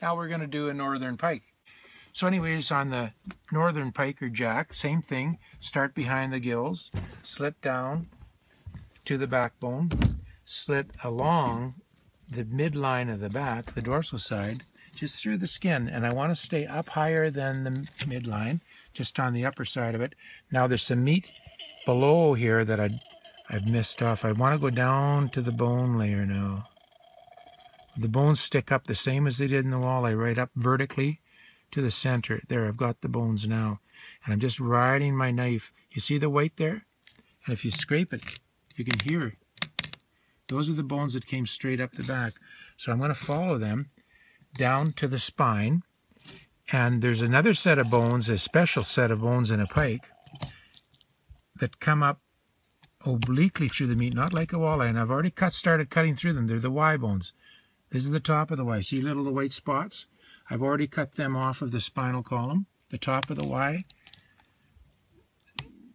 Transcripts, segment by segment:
Now we're going to do a northern pike. So anyways, on the northern pike or jack, same thing. Start behind the gills, slit down to the backbone, slit along the midline of the back, the dorsal side, just through the skin. And I want to stay up higher than the midline, just on the upper side of it. Now there's some meat below here that I've missed off. I want to go down to the bone layer now. The bones stick up the same as they did in the walleye, right up vertically to the center. There, I've got the bones now. And I'm just riding my knife. You see the white there? And if you scrape it, you can hear. Those are the bones that came straight up the back. So I'm going to follow them down to the spine. And there's another set of bones, a special set of bones in a pike, that come up obliquely through the meat, not like a walleye. And I've already started cutting through them. They're the Y bones. This is the top of the Y. See little white spots? I've already cut them off of the spinal column, the top of the Y.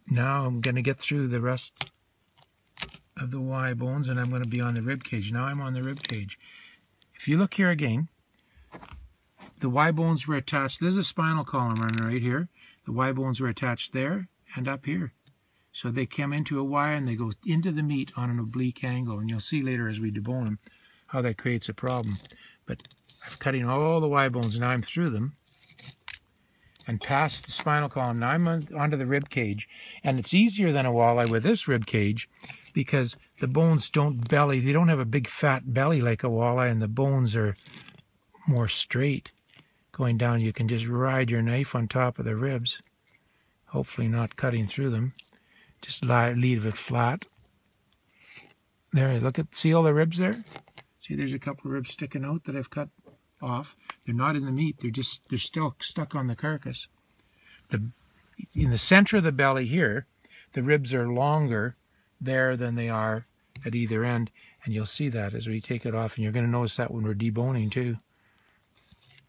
Now I'm going to get through the rest of the Y bones, and I'm going to be on the rib cage. Now I'm on the rib cage. If you look here again, the Y bones were attached. There's a spinal column running right here. The Y bones were attached there and up here. So they come into a Y and they go into the meat on an oblique angle. And you'll see later as we debone them how that creates a problem. But I'm cutting all the Y bones, and now I'm through them and past the spinal column. Now I'm onto the rib cage. And it's easier than a walleye with this rib cage because the bones don't belly. They don't have a big fat belly like a walleye, and the bones are more straight going down. You can just ride your knife on top of the ribs, hopefully not cutting through them. Just leave it flat. There, look at, see all the ribs there? See, there's a couple of ribs sticking out that I've cut off. They're not in the meat. They're still stuck on the carcass. In the center of the belly here, the ribs are longer there than they are at either end. And you'll see that as we take it off. And you're going to notice that when we're deboning too.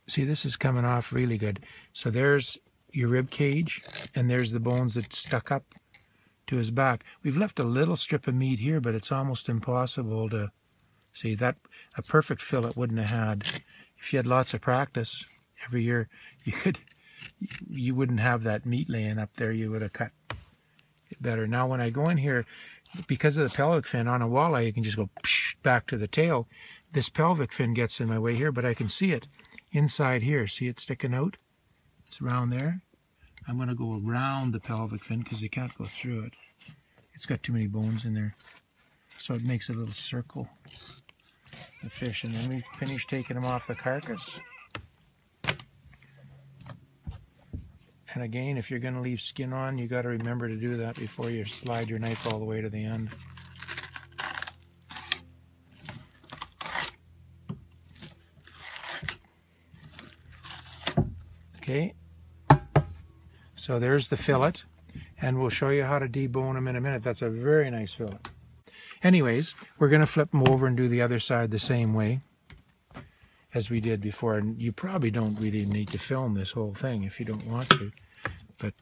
See, this is coming off really good. So there's your rib cage, and there's the bones that stuck up to his back. We've left a little strip of meat here, but it's almost impossible to see that. A perfect fillet wouldn't have had. If you had lots of practice every year, you wouldn't have that meat laying up there. You would have cut it better. Now when I go in here, because of the pelvic fin on a walleye, you can just go back to the tail. This pelvic fin gets in my way here, but I can see it inside here. See it sticking out? It's around there. I'm going to go around the pelvic fin because you can't go through it. It's got too many bones in there. So it makes a little circle, the fish. And then we finish taking them off the carcass. And again, if you're going to leave skin on, you got to remember to do that before you slide your knife all the way to the end. Okay, so there's the fillet, and we'll show you how to debone them in a minute. That's a very nice fillet. Anyways, we're going to flip them over and do the other side the same way as we did before. And you probably don't really need to film this whole thing if you don't want to. But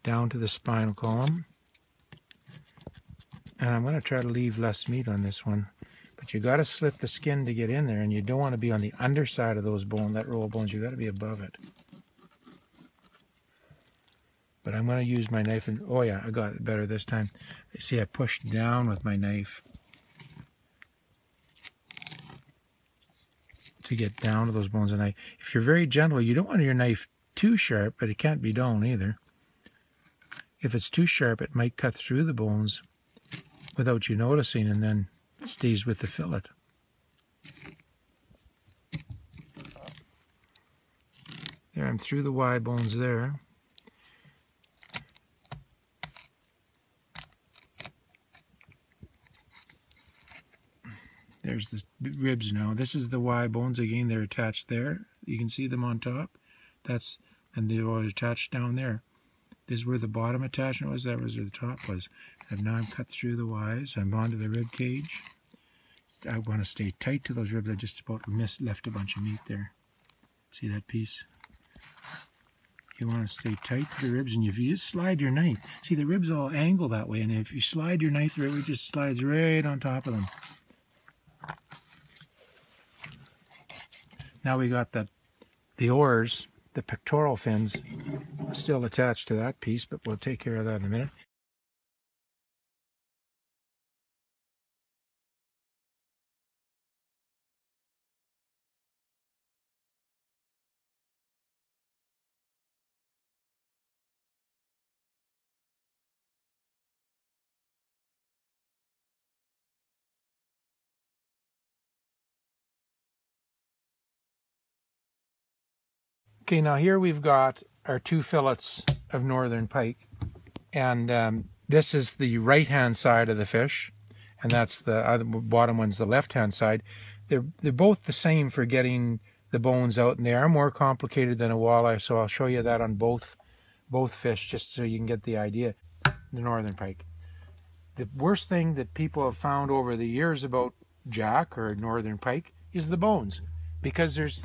down to the spinal column. And I'm going to try to leave less meat on this one. But you got to slit the skin to get in there, and you don't want to be on the underside of those bones, that row of bones. You got to be above it. But I'm going to use my knife, and oh yeah, I got it better this time. See, I pushed down with my knife to get down to those bones. And if you're very gentle, you don't want your knife too sharp, but it can't be dull either. If it's too sharp, it might cut through the bones without you noticing, and then it stays with the fillet. There, I'm through the Y bones there. There's the ribs now. This is the Y bones again. They're attached there. You can see them on top. And they're all attached down there. This is where the bottom attachment was. That was where the top was. And now I'm cut through the Ys. I'm onto the rib cage. I want to stay tight to those ribs. I just about left a bunch of meat there. See that piece? You want to stay tight to the ribs, and if you just slide your knife, see the ribs all angle that way, and if you slide your knife through it, it just slides right on top of them. Now we got the the oars, the pectoral fins, still attached to that piece, but we'll take care of that in a minute. Okay, now here we've got our 2 fillets of northern pike, and this is the right-hand side of the fish, and that's the bottom one's the left-hand side. They're both the same for getting the bones out, and they are more complicated than a walleye, so I'll show you that on both fish just so you can get the idea. The northern pike. The worst thing that people have found over the years about jack or northern pike is the bones, because there's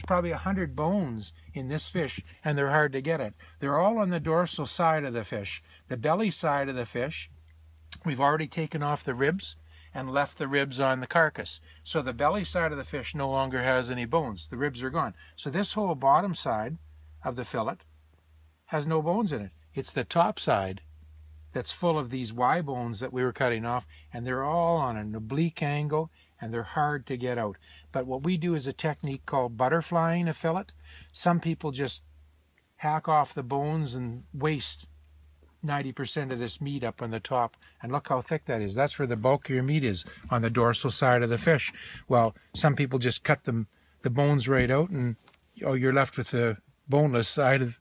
probably 100 bones in this fish, and they're hard to get at. They're all on the dorsal side of the fish. The belly side of the fish, we've already taken off the ribs and left the ribs on the carcass. So the belly side of the fish no longer has any bones. The ribs are gone. So this whole bottom side of the fillet has no bones in it. It's the top side that's full of these Y bones that we were cutting off, and they're all on an oblique angle, and they're hard to get out. But what we do is a technique called butterflying a fillet. Some people just hack off the bones and waste 90% of this meat up on the top, and look how thick that is. That's where the bulk of your meat is, on the dorsal side of the fish. Well, some people just cut the bones right out, and you're left with the boneless side of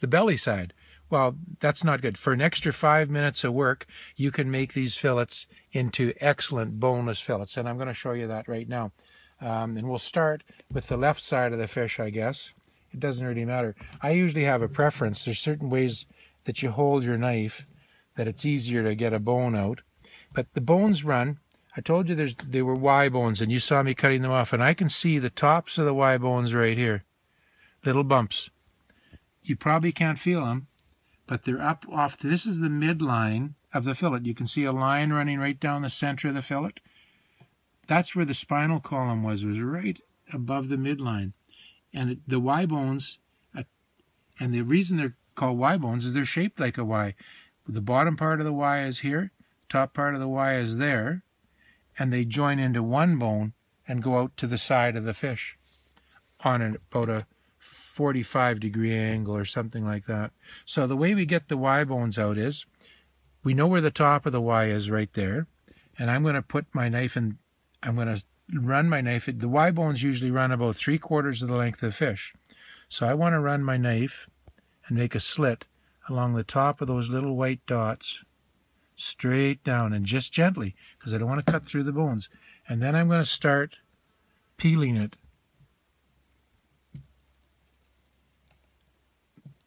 the belly side. Well, that's not good. For an extra 5 minutes of work, you can make these fillets into excellent boneless fillets, and I'm going to show you that right now. And we'll start with the left side of the fish, I guess. It doesn't really matter. I usually have a preference. There's certain ways that you hold your knife that it's easier to get a bone out. But the bones run. I told you they were Y bones, and you saw me cutting them off, and I can see the tops of the Y bones right here. Little bumps. You probably can't feel them, but they're up off. This is the midline of the fillet. You can see a line running right down the center of the fillet. That's where the spinal column was right above the midline. And the Y bones, and the reason they're called Y bones is they're shaped like a Y. The bottom part of the Y is here, top part of the Y is there, and they join into one bone and go out to the side of the fish on about a 45-degree angle or something like that. So the way we get the Y bones out is, we know where the top of the Y is right there, and I'm going to put my knife in, I'm going to run my knife. The Y bones usually run about 3/4 of the length of the fish. So I want to run my knife and make a slit along the top of those little white dots, straight down, and just gently, because I don't want to cut through the bones. And then I'm going to start peeling it.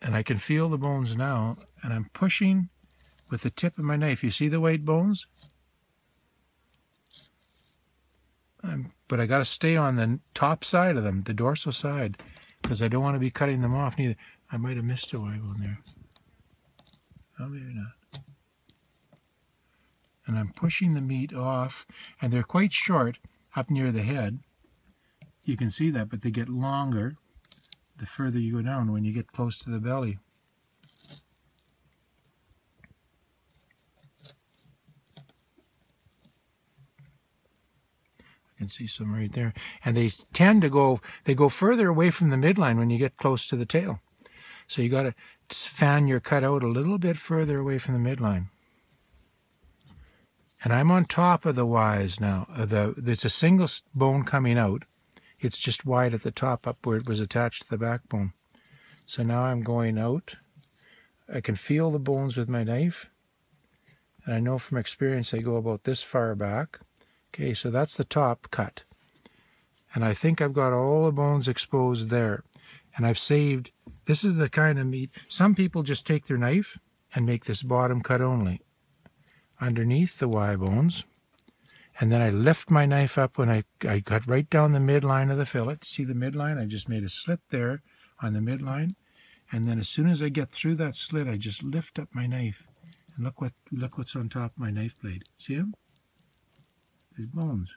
And I can feel the bones now, and I'm pushing with the tip of my knife. You see the white bones? But I got to stay on the top side of them, the dorsal side, because I don't want to be cutting them off neither. I might have missed a Y bone there. Oh, maybe not. And I'm pushing the meat off, and they're quite short up near the head. You can see that, but they get longer the further you go down when you get close to the belly. I can see some right there. And they tend to go further away from the midline when you get close to the tail. So you got to fan your cut out a little bit further away from the midline. And I'm on top of the Ys now. There's a single bone coming out. It's just wide at the top, up where it was attached to the backbone. So now I'm going out. I can feel the bones with my knife. And I know from experience they go about this far back. Okay, so that's the top cut. And I think I've got all the bones exposed there. And I've saved, this is the kind of meat, some people just take their knife and make this bottom cut only, underneath the Y bones. And then I lift my knife up when I cut right down the midline of the fillet. See the midline? I just made a slit there on the midline. And then as soon as I get through that slit, I just lift up my knife. And look what's on top of my knife blade. See them? There's bones.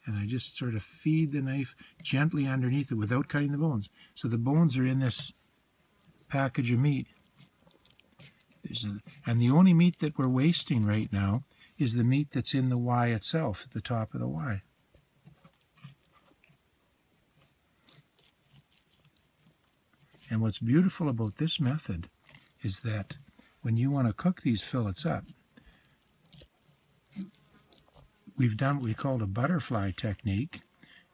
And I just sort of feed the knife gently underneath it without cutting the bones. So the bones are in this package of meat. And the only meat that we're wasting right now is the meat that's in the Y itself, at the top of the Y. And what's beautiful about this method is that when you want to cook these fillets up, we've done what we call a butterfly technique,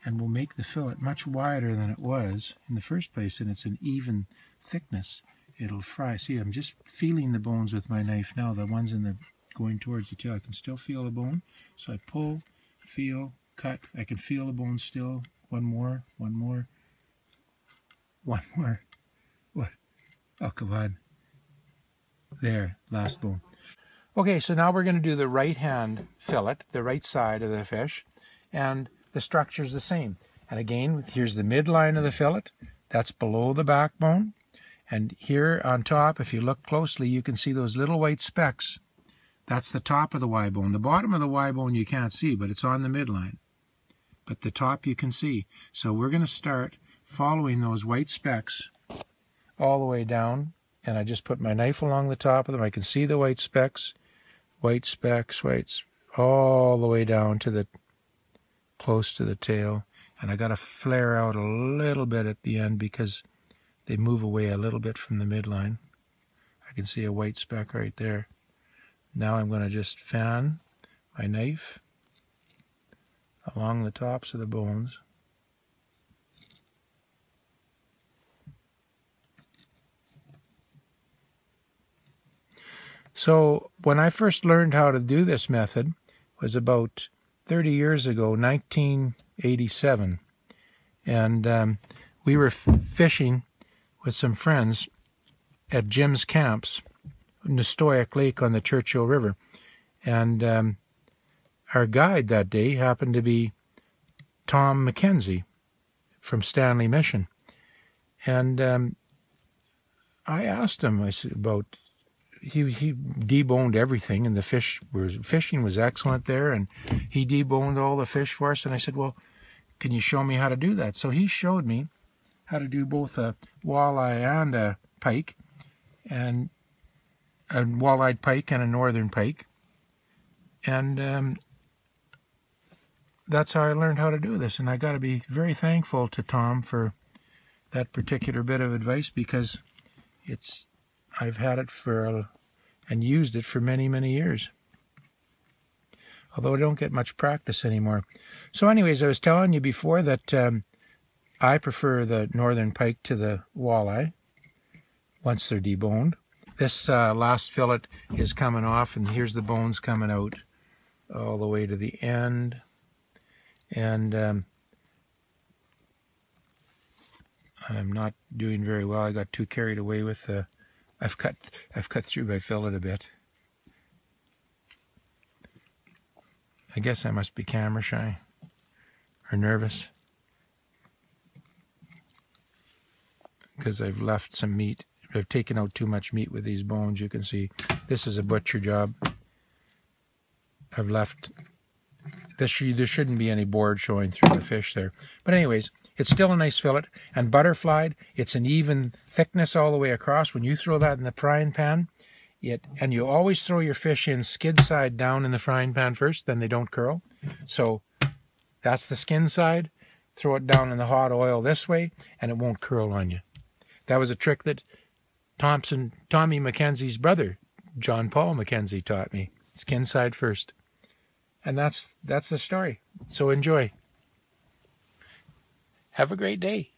and we'll make the fillet much wider than it was in the first place, and it's an even thickness. It'll fry. See, I'm just feeling the bones with my knife now, the ones in the going towards the tail. I can still feel the bone. So I pull, feel, cut. I can feel the bone still. One more, one more, one more. What? Oh, come on. There, last bone. Okay, so now we're going to do the right hand fillet, the right side of the fish, and the structure's the same. And again, here's the midline of the fillet. That's below the backbone. And here on top, if you look closely, you can see those little white specks. That's the top of the Y bone. The bottom of the Y bone you can't see, but it's on the midline. But the top you can see. So we're going to start following those white specks all the way down. And I just put my knife along the top of them. I can see the white specks, all the way down to the close to the tail. And I got to flare out a little bit at the end because they move away a little bit from the midline. I can see a white speck right there. Now I'm going to just fan my knife along the tops of the bones. So when I first learned how to do this method was about 30 years ago, 1987. And we were fishing with some friends at Jim's camps, Nestoic Lake on the Churchill River. And our guide that day happened to be Tom Mackenzie from Stanley Mission. And I asked him, I said, about, he deboned everything, and the fishing was excellent there, and he deboned all the fish for us. And I said, well, can you show me how to do that? So he showed me how to do both a walleye and a pike, and a walleyed pike and a northern pike. And that's how I learned how to do this. And I got to be very thankful to Tom for that particular bit of advice, because I've had it and used it for many, many years. Although I don't get much practice anymore. So anyways, I was telling you before that I prefer the northern pike to the walleye once they're deboned. This last fillet is coming off, and here's the bones coming out all the way to the end. And I'm not doing very well. I got too carried away with the... I've cut through my fillet a bit. I guess I must be camera shy or nervous, because I've left some meat. I've taken out too much meat with these bones. You can see this is a butcher job. I've left this. There shouldn't be any board showing through the fish there. But anyways, it's still a nice fillet, and butterflied. It's an even thickness all the way across. When you throw that in the frying pan, and you always throw your fish in skid side down in the frying pan first, then they don't curl. So that's the skin side. Throw it down in the hot oil this way, and it won't curl on you. That was a trick that Tommy Mackenzie's brother, John Paul Mackenzie, taught me. Skin side first. And that's the story. So enjoy. Have a great day.